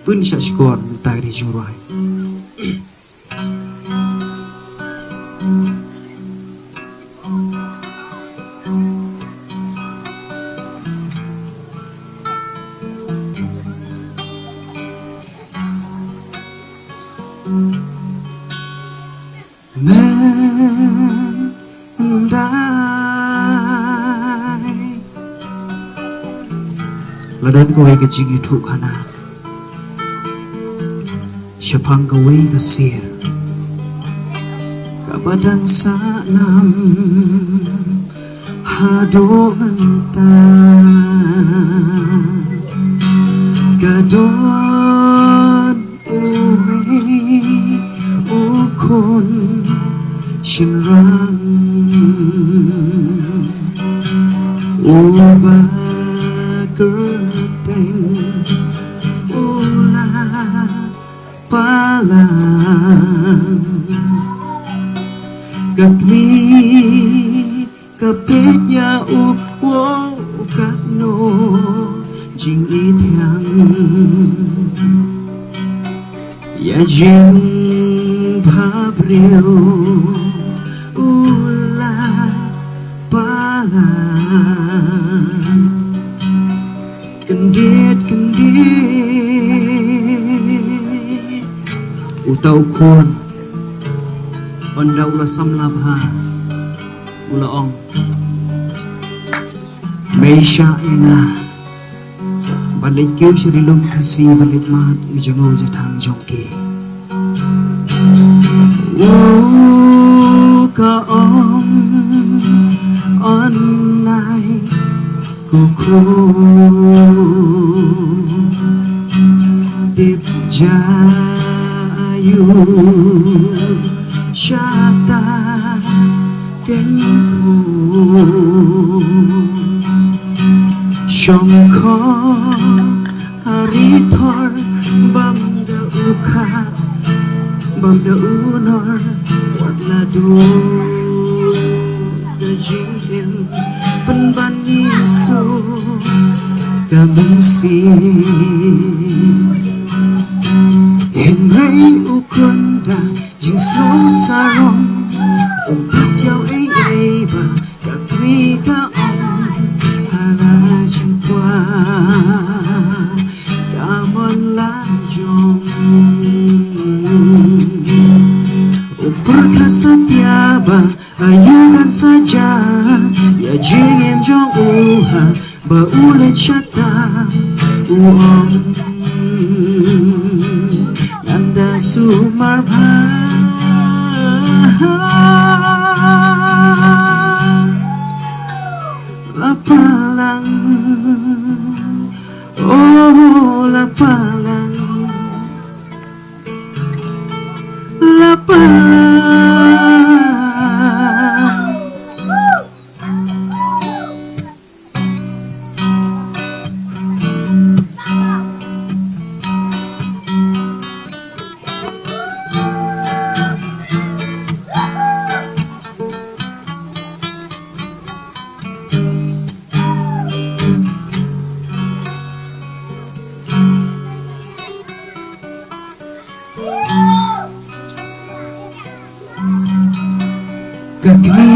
pun siya skor tagri jurai Ladon ko ay kajing itu kana Syapang kaway kasir Kabadang sanam Hado menta Gadon uwe Ukon Shinrang Uba Gerteng Ula Palang Gagmi Kapitnya Uwo Katno Jing Ityang Ya Jing Pabriyo Ula Palang Kendit Utau kon Banda ula samlabha Ula ong Meisha inga Balik kiu sirilum kasi balik mat Ujangaw jatang jongki Ka ong Onay Kuku Dip jayu Syata Kengku Syongko Haritor Bamda uka Bamda unor Watladu Gajingin Penbani su Kamungsi Henry ukunda Jing slow sarong Umpak tiao ay ba Kakri ka om Hana jingkwa Kamon lajong Upurkan setiaba Ayukan saja Ya jingin jong uha Baulet syata Uong Nanda sumarba Lapalang Oh lapalang Lapalang Kakmi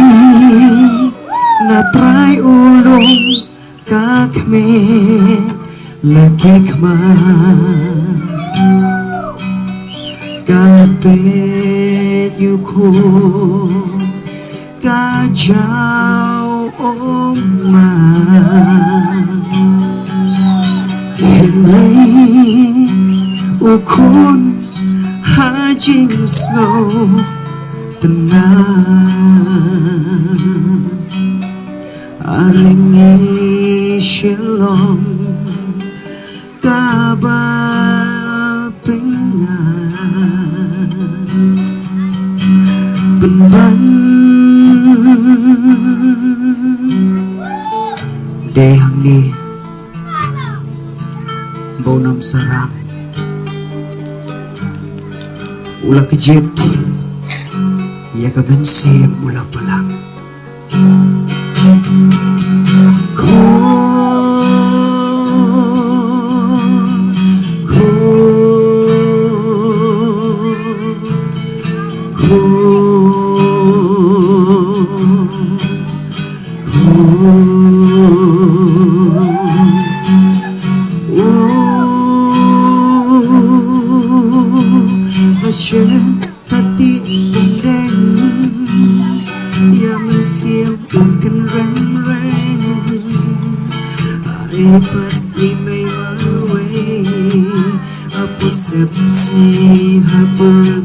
na try ulong kakme lakikma kapet yuko kajaw oma Henry ukon hajing slow tenang aringi shilong kabapingan penban dehang ni bonam sarang ulah kejep ia kebensim ulah pelang ko Trên hati reng yang siang bukan reng Ipat imay marway Apur sepsi hapur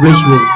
Ritual